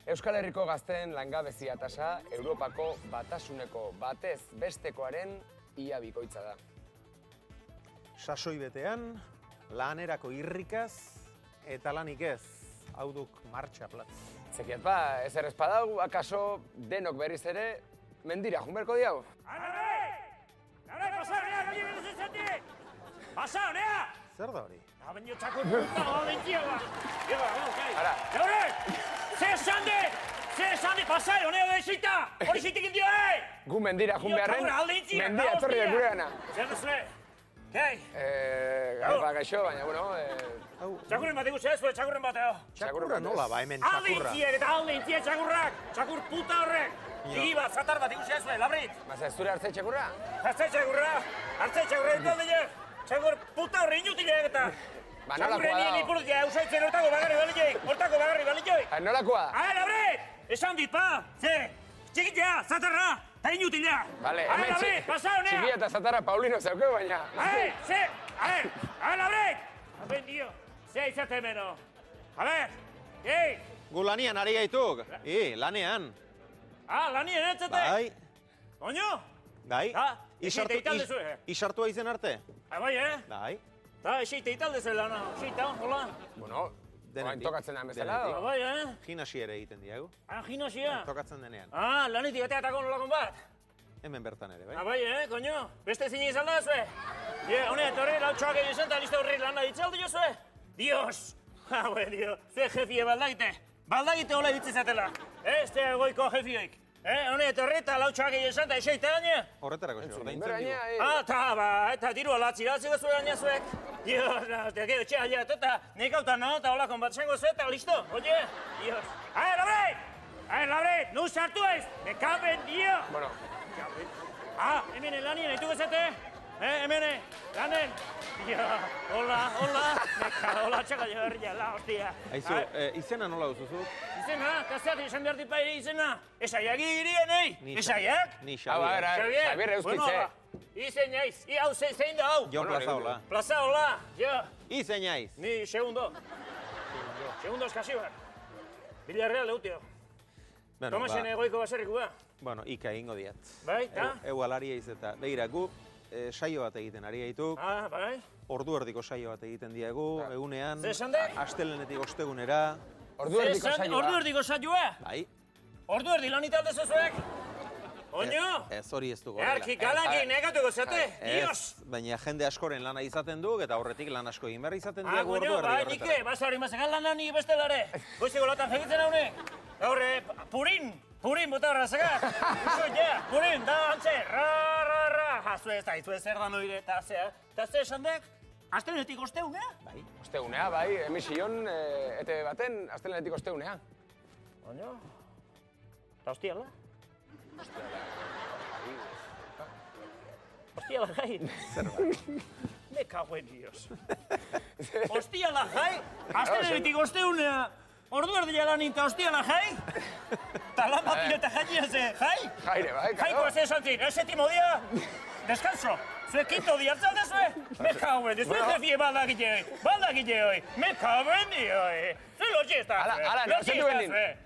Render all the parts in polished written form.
Euskal Herriko gazteen langabezia tasa Europako batasuneko batez bestekoaren ia bikoitza da. Sasoi betean, lanerako irrikaz eta lanik ez, hau duk martxa platz. Zekiat ba, ezer espadau, akaso denok berriz ere mendira junberko diago. Nare, pasa, nea, gali berezen zati! Pasa, nea! Zer da hori? Baina txako puta, baina ba. Gai. Ara. Gaure! Ze esande, pasa, nea da esita! Hori zitik indio, Gu mendira junbearren, mendia etorri da gure gana. Zer duzue? Gai. Gaupa gaixo, baina, bueno... Txakurren bat egu zezue, txakurren bat, Txakurra nola ba, hemen txakurra. Aldintziek eta aldintziek txakurrak! Txakur puta horrek! Txiki bat, zatar bat egu zezue, labrit! Baza, ez zure hartzei txakurra? Hartzei txakurra ditu aldeiek! Txakur puta horre inutilek eta... Ba, nolakoa Txakurren nien da? ipurtzea, usaitzen hortako bagarri balitioik! Nolakoa da? Labrit! Esan dit, pa! Ze! Txikitea, zatarra! Ta inutila! Vale, Labrit, hemen pasa honea! txikia eta zatara Paulino zeukeu, baina... Ze! Labrit! Apen dio, ze izate meno! Ei! Gu lanian ari gaituk. Lanean. Lanien entzate! Bai, Oño! bai. Esite italde zuen. Isartua izen arte? Bai, Bai. Ta, esite italde zuen lana. Esite, hola. Bueno, orain tokatzen da bezala. Denetik. Bai, Ginasi ere egiten diagu. Gimnasia. Tokatzen denean. Lanitik ateatako nolakon bat. Hemen bertan ere, bai. Bai, koño. Beste zini izan da zue. Hone, torre, lautxoak egin zen, eta liste horri lana ditzaldu jo zue. Dios! Dio, zue jefie baldagite. Baldagite hola ditzizatela. Este goiko jefioik. Hone, torre, eta lautxoak egin zen, eta eseite gaine. Horretarako xe, ordaintzen Gaina, digu. Eta diru alatzi zue gaina zuek. Dios, gero txea jat, eta nekautan naho, eta holakon bat zengo zue, eta listo, oye? Dios. Labrit! Nu sartu ez! Mekaben, dio! Bueno, Hemen lanien, eituko zete? Hemen, lanen! Hola! Hola, txaka jarriala, hostia. Aizu, izena nola duzuzu? Izena, kaseat izan behar dipa ere izena. Esaiak irien, Esaiak? Ni hau, Xabier Euskitze. Izen jaiz, hau zein da hau? Jon Plaza hola. Plaza hola, jo. Izen jaiz. Ni segundo. Segundo eskasibar. Villarreal leutio. Tomasen egoiko baserrikua. Bueno, ika ingo diat. Bai, ta? Egu alaria izeta. Begira, gu saio bat egiten ari gaituk. Bai. Ordu erdiko saio bat egiten diegu, egunean. Ze esan dek? Astelenetik ostegunera. ordu erdiko saioa. Ordu erdiko saioa? Bai. Ordu erdi lan italde zuzuek? Oño? Ez hori ez du gorela. Erki galanki negatuko zate, Dios! Baina jende askoren lana izaten duk, eta horretik lan asko egin behar izaten diegu ordu Oño, erdi bai, horretara. nike, basari mazagan lan ni bestelare. Goiziko latan jegitzen haune. Gaurre, purin bota horra zagat. Uso, ja, purin, da, antxe, ra. Zue ez da, izue zer da noire, eta zea. Eta ze esan dek, astelenetik osteunea? Bai. Ostegunea, bai, emision, ETV baten, astelenetik ostegunea. Oño, eta hostiala? Hostiala gai? Zer bat? Me cago en Dios. Hostiala gai? Astelenetik osteunea. Ordu erdia lan inta hostiala gai? Talan bat eta jainia ze, gai? Jaire, bai, Jaiko ez esan zin, ez etimo dia, descanso. Zue kinto di hartzalde zue? Me cago en Dios, zue jefie baldagile hoi. Me cago en Dios, zue lotxista zue.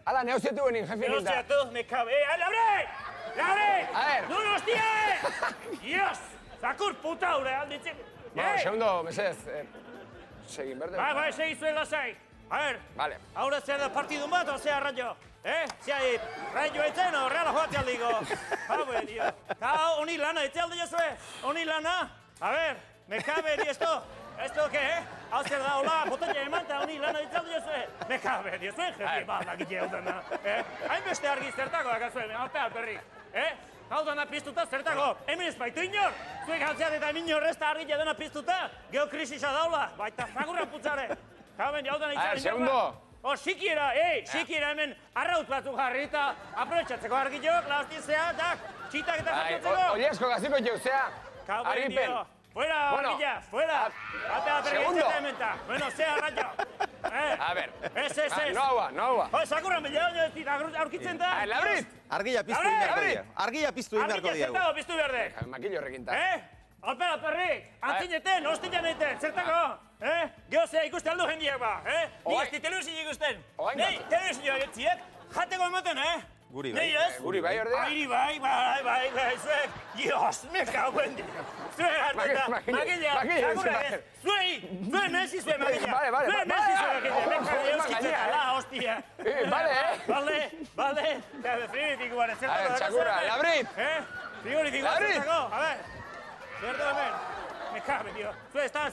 Ala, neozietu benin, jefe ninta. Negoziatu, me cago, Labre! Nun hostie! Dios! Zakur puta hurre alditzen. Bueno, segundo, mesez, segin berde. Bai, segi zuen lasai. A ver, Vale. ahora zer da partidun bat, o zea rayo? Zea rayo etzen, o reala joate aldigo. Habe, dio. Ka, honi lana etze aldi jozue? Honi lana? A ver, me cabe di esto. ¿Esto qué, Hau zer da, hola, botella eman, eta honi lana etze aldi jozue? Me cabe, dio, zuen jefi balak ite dana. Hainbeste argi zertako dakazue, alpea perrik. Hau dana piztuta zertako, hemen ez baitu inor. Zuek altzeat eta minor ez da argila dena piztuta. Geokrisisa daula, baita zagurra putzare. Jamen, jau dana itzaren segundo. Sikiera, sikiera hemen arraut batzuk jarri eta aprobetxatzeko argilok, laustizea, txitak eta jartzen. Oliesko gaziko jauzea, Aripen. Fuera, argila, fuera. Atea pergeitzeta hementa. Bueno, zea rayo. A ver. Ez. No va. Zakurran bila ez dira aurkitzen da. Labrit! Argila piztu egin beharko dira. Argila piztu egin beharko diagu. Argila piztu behar dek. Makillo horrekinta. Alpera perrik, antzineten, hostilan eten, zertako? Geozea ikuste aldu jendiak ba, Ni ez di telebizin ikusten. Nei, telebizin joak etziek, jateko ematen, Guri bai. Nei ez? Guri bai, ordea? Airi bai, zuek, Dios, me cago en Dios. Zuek hartuta, makila, zuek Messi zuek makila. Vale. Zuek Messi zuek makila, me cago euskitzeta, hostia. Vale. Frigorífikoan, A ver, txakurra, Labrit! Frigorífikoan, Labrit! zertako, a ver. Zertako hemen. Me cago en Dios.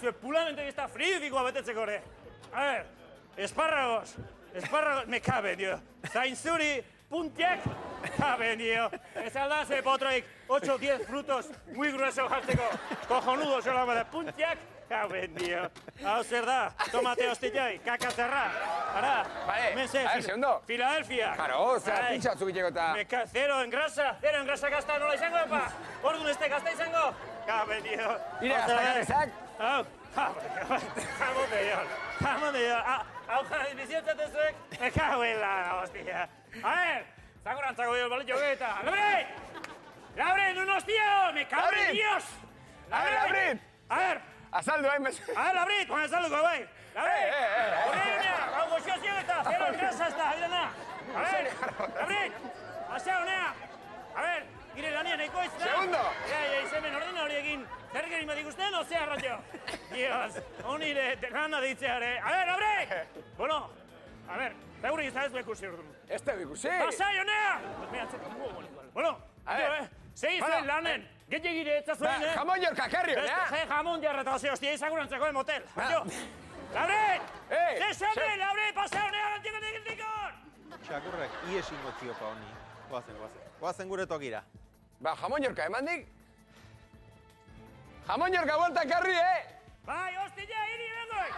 Zuek puramente está frigorífikoa betetzeko ere. A ver, espárragos, me cago en Dios. Zainzuri, puntiak, cabe, tío. Ez alda, ze potroik 8 o 10 frutos muy gruesos jartzeko. Cojonudo, solamente de puntiak, cabe, tío. Hau zer da, tomate hostillai, kakatzerra. Ara, Vale, mense, a ver, segundo. Filadelfia. Claro, osea, pintxa batzuk itxeko eta... Zero en grasa gazta nola izango, epa. Orduan ez gazta izango. Cabe, tío. Ire, hasta garezak. Hau, jamon de Dios. Hau jara bizitzaten zuek, me cago en la hostia. A ver, zagorantzako dio balillo eta... ¡Labrit, un hostia! ¡Me cago en Dios! Labrit! A ver, Azaldu, mes... Labrit, juan azalduko, bai. Labrit! Horreina, hau goxio ziogeta, zero engrasa ez da, bidena. A ver, Labrit, pasea honea. A ver, gire lania nahiko ez da. Segundo! Izemen ordena hori egin. Zer gerin bat ikusten, ozea, rayo. Dios, honire, lana ditzeare. A ver, Labrit! Bueno, a ver, Zaurri izan ez ikusi orduan. Ez da ikusi. Pasai honea! Mira, txeko mugo bonito. Bueno, segi zuen lanen. Gehiagire etza zuen, Jamon jorka karri, Ze jamon jarra eta ozio, hostia, izagurantzako de motel. Labrit! Ze zene, Labrit, pasai honea, gantiko dikon! Txakurrek, ies ingo ziopa honi. Goazen gure tokira. Ba, jamon jorka emandik. Jamon jorka buelta karri, Bai, hostia, hiri bengoik!